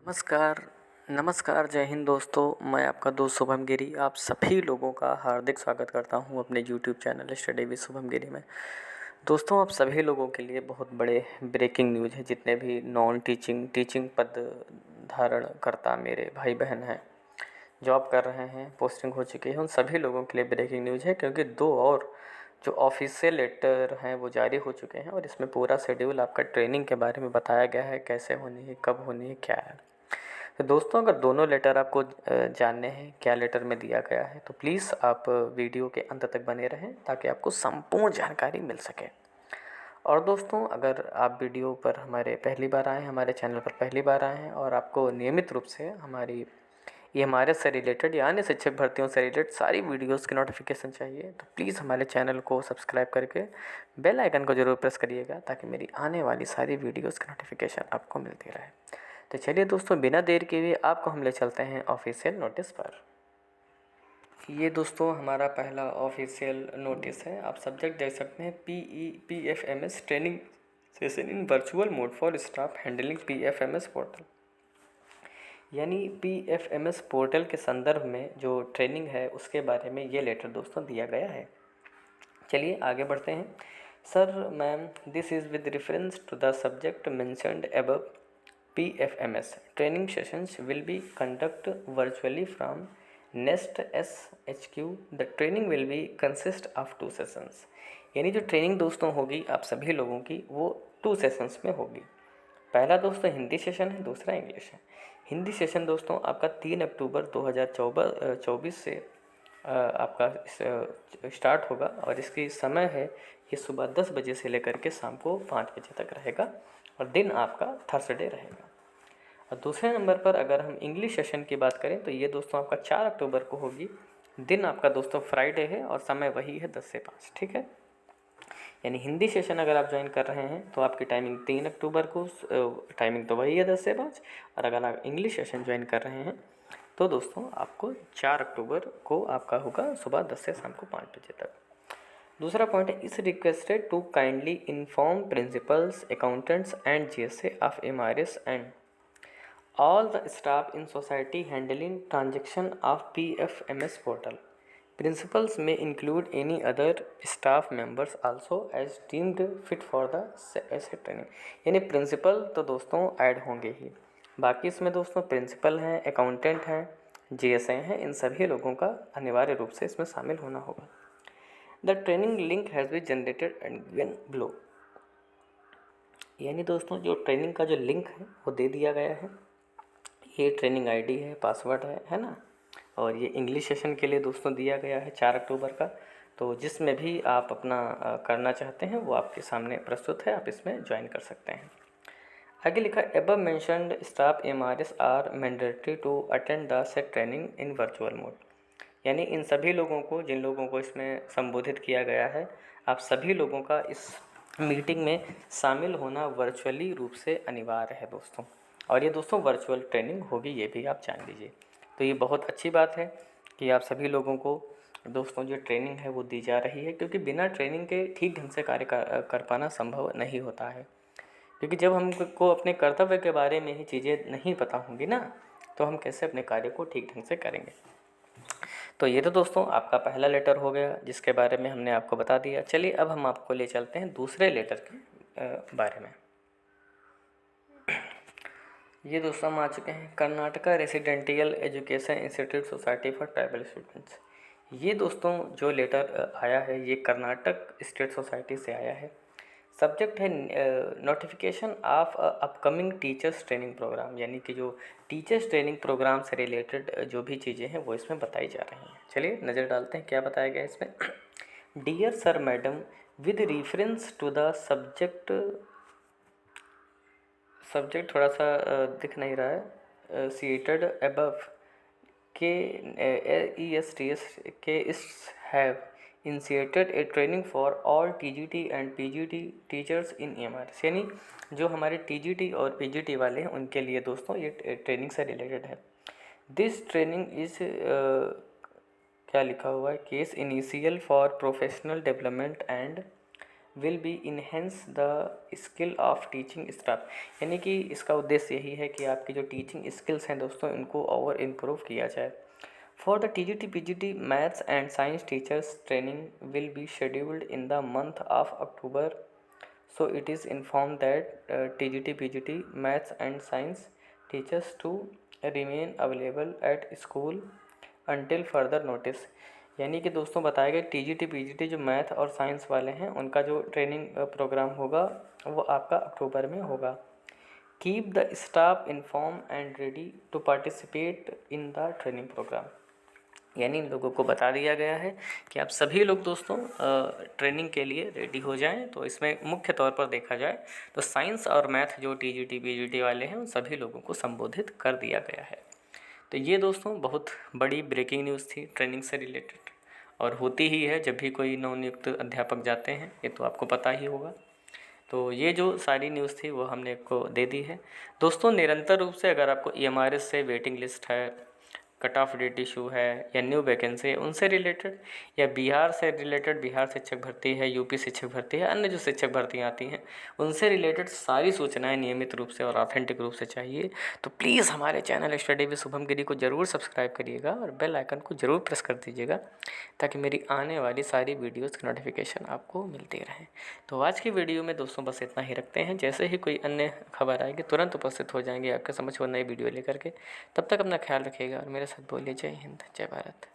नमस्कार, नमस्कार, जय हिंद दोस्तों। मैं आपका दोस्त शुभम गिरी आप सभी लोगों का हार्दिक स्वागत करता हूं अपने YouTube channel study with Shubham Giri में। दोस्तों, आप सभी लोगों के लिए बहुत बड़े ब्रेकिंग न्यूज़ है। जितने भी नॉन टीचिंग पद धारण करता मेरे भाई बहन हैं, जॉब कर रहे हैं, पोस्टिंग हो चुकी है, उन सभी लोगों के लिए ब्रेकिंग न्यूज़ है। क्योंकि 2 और जो ऑफिशियल लेटर हैं वो जारी हो चुके हैं और इसमें पूरा शेड्यूल आपका ट्रेनिंग के बारे में बताया गया है, कैसे होनी है, कब होनी है, क्या है। तो दोस्तों, अगर दोनों लेटर आपको जानने हैं क्या लेटर में दिया गया है, तो प्लीज़ आप वीडियो के अंत तक बने रहें ताकि आपको संपूर्ण जानकारी मिल सके। और दोस्तों, अगर आप वीडियो पर पहली बार आए हैं, हमारे चैनल पर पहली बार आए हैं और आपको नियमित रूप से हमारे से रिलेटेड या अन्य शिक्षक भर्तियों से रिलेटेड सारी वीडियोस की नोटिफिकेशन चाहिए, तो प्लीज़ हमारे चैनल को सब्सक्राइब करके बेल आइकन को ज़रूर प्रेस करिएगा ताकि मेरी आने वाली सारी वीडियोस की नोटिफिकेशन आपको मिलती रहे। तो चलिए दोस्तों, बिना देर के हुए आपको हम ले चलते हैं ऑफिशियल नोटिस पर। ये दोस्तों हमारा पहला ऑफिशियल नोटिस है। आप सब्जेक्ट देख सकते हैं, PEPFMS training session in virtual mode for staff handling PFMS portal. यानी PFMS पोर्टल के संदर्भ में जो ट्रेनिंग है उसके बारे में ये लेटर दोस्तों दिया गया है। चलिए आगे बढ़ते हैं। Sir ma'am, this is with reference to the subject mentioned above. PFMS training sessions will be conducted virtually from Nest SHQ. The training will be consist of 2 sessions. यानी जो ट्रेनिंग दोस्तों होगी आप सभी लोगों की वो 2 सेशंस में होगी। पहला दोस्तों हिंदी सेशन है, दूसरा इंग्लिश है। हिंदी सेशन दोस्तों आपका 3 अक्टूबर 2024 से आपका स्टार्ट होगा और इसकी समय है ये सुबह 10 बजे से लेकर के शाम को 5 बजे तक रहेगा और दिन आपका थर्सडे रहेगा। और दूसरे नंबर पर अगर हम इंग्लिश सेशन की बात करें तो ये दोस्तों आपका 4 अक्टूबर को होगी। दिन आपका दोस्तों फ्राइडे है और समय वही है 10 से 5, ठीक है। यानी हिंदी सेशन अगर आप ज्वाइन कर रहे हैं तो आपकी टाइमिंग 3 अक्टूबर को, टाइमिंग तो वही है 10 से 5। और अगर आप इंग्लिश सेशन ज्वाइन कर रहे हैं तो दोस्तों आपको 4 अक्टूबर को आपका होगा सुबह 10 से शाम को 5 बजे तक। दूसरा पॉइंट है, is requested to kindly inform principals, accountants and GSA of MRS and all the staff in society handling transaction of PFMS portal. Principals may include any other staff members also as deemed fit for the ऐसे training. यानी principal तो दोस्तों add होंगे ही, बाकी इसमें दोस्तों principal हैं, accountant हैं, GSA हैं, इन सभी लोगों का अनिवार्य रूप से इसमें शामिल होना होगा। The training link has been generated and given below. यानी दोस्तों जो ट्रेनिंग का जो लिंक है वो दे दिया गया है। ये ट्रेनिंग आईडी है, पासवर्ड है ना। और ये इंग्लिश सेशन के लिए दोस्तों दिया गया है 4 अक्टूबर का। तो जिसमें भी आप अपना करना चाहते हैं वो आपके सामने प्रस्तुत है, आप इसमें ज्वाइन कर सकते हैं। आगे लिखा, above mentioned staff MRS are mandatory to attend the set training in virtual mode. यानी इन सभी लोगों को, जिन लोगों को इसमें संबोधित किया गया है, आप सभी लोगों का इस मीटिंग में शामिल होना वर्चुअली रूप से अनिवार्य है दोस्तों। और ये दोस्तों वर्चुअल ट्रेनिंग होगी, ये भी आप जान लीजिए। तो ये बहुत अच्छी बात है कि आप सभी लोगों को दोस्तों जो ट्रेनिंग है वो दी जा रही है, क्योंकि बिना ट्रेनिंग के ठीक ढंग से कार्य कर पाना संभव नहीं होता है। क्योंकि जब हमको अपने कर्तव्य के बारे में ही चीज़ें नहीं पता होंगी ना, तो हम कैसे अपने कार्य को ठीक ढंग से करेंगे। तो ये तो दोस्तों आपका पहला लेटर हो गया जिसके बारे में हमने आपको बता दिया। चलिए अब हम आपको ले चलते हैं दूसरे लेटर के बारे में। ये दोस्तों हम आ चुके हैं Karnataka residential education institute society for tribal students. ये दोस्तों जो लेटर आया है ये कर्नाटक स्टेट सोसाइटी से आया है। सब्जेक्ट है notification of upcoming teachers training program. यानी कि जो टीचर्स ट्रेनिंग प्रोग्राम से रिलेटेड जो भी चीज़ें हैं वो इसमें बताई जा रही हैं। चलिए नज़र डालते हैं क्या बताया गया है इसमें। Dear sir madam, with reference to the subject थोड़ा सा दिख नहीं रहा है, सीटेड अबव के ESTS के इस have initiated A training for all TGT and PGT teachers in MRS। यानी जो हमारे TGT और PGT वाले हैं उनके लिए दोस्तों ये ट्रेनिंग से रिलेटेड है। दिस ट्रेनिंग इज़ क्या लिखा हुआ है, case initial for professional development and will be enhance the skill of teaching staff, यानी कि इसका उद्देश्य यही है कि आपकी जो टीचिंग स्किल्स हैं दोस्तों इनको और इम्प्रूव किया जाए। For the TGT PGT maths and science teachers training will be scheduled in the month of October, so it is informed that TGT PGT maths and science teachers to remain available at school until further notice, यानी कि दोस्तों बताया गया TGT PGT जो math और science वाले हैं उनका जो ट्रेनिंग प्रोग्राम होगा वो आपका अक्टूबर में होगा। Keep the staff inform and ready to participate in the training program, यानी इन लोगों को बता दिया गया है कि आप सभी लोग दोस्तों ट्रेनिंग के लिए रेडी हो जाएं। तो इसमें मुख्य तौर पर देखा जाए तो साइंस और मैथ जो TGT PGT वाले हैं उन सभी लोगों को संबोधित कर दिया गया है। तो ये दोस्तों बहुत बड़ी ब्रेकिंग न्यूज़ थी ट्रेनिंग से रिलेटेड, और होती ही है जब भी कोई नवनियुक्त अध्यापक जाते हैं, ये तो आपको पता ही होगा। तो ये जो सारी न्यूज़ थी वो हमने आपको दे दी है दोस्तों। निरंतर रूप से अगर आपको EMRS से वेटिंग लिस्ट है, कट ऑफ डेट इशू है या न्यू वैकेंसी है उनसे रिलेटेड, या बिहार से रिलेटेड, बिहार शिक्षक भर्ती है, यूपी शिक्षक भर्ती है, अन्य जो शिक्षक भर्तियाँ आती हैं उनसे रिलेटेड सारी सूचनाएं नियमित रूप से और ऑथेंटिक रूप से चाहिए तो प्लीज़ हमारे चैनल स्टडी विद शुभम गिरी को ज़रूर सब्सक्राइब करिएगा और बेल आइकन को ज़रूर प्रेस कर दीजिएगा ताकि मेरी आने वाली सारी वीडियोज़ की नोटिफिकेशन आपको मिलती रहे। तो आज की वीडियो में दोस्तों बस इतना ही रखते हैं, जैसे ही कोई अन्य खबर आएगी तुरंत उपस्थित हो जाएंगे आपके समझ वो नई वीडियो लेकर के। तब तक अपना ख्याल रखिएगा और मेरे साथ बोलिए जय हिंद, जय भारत।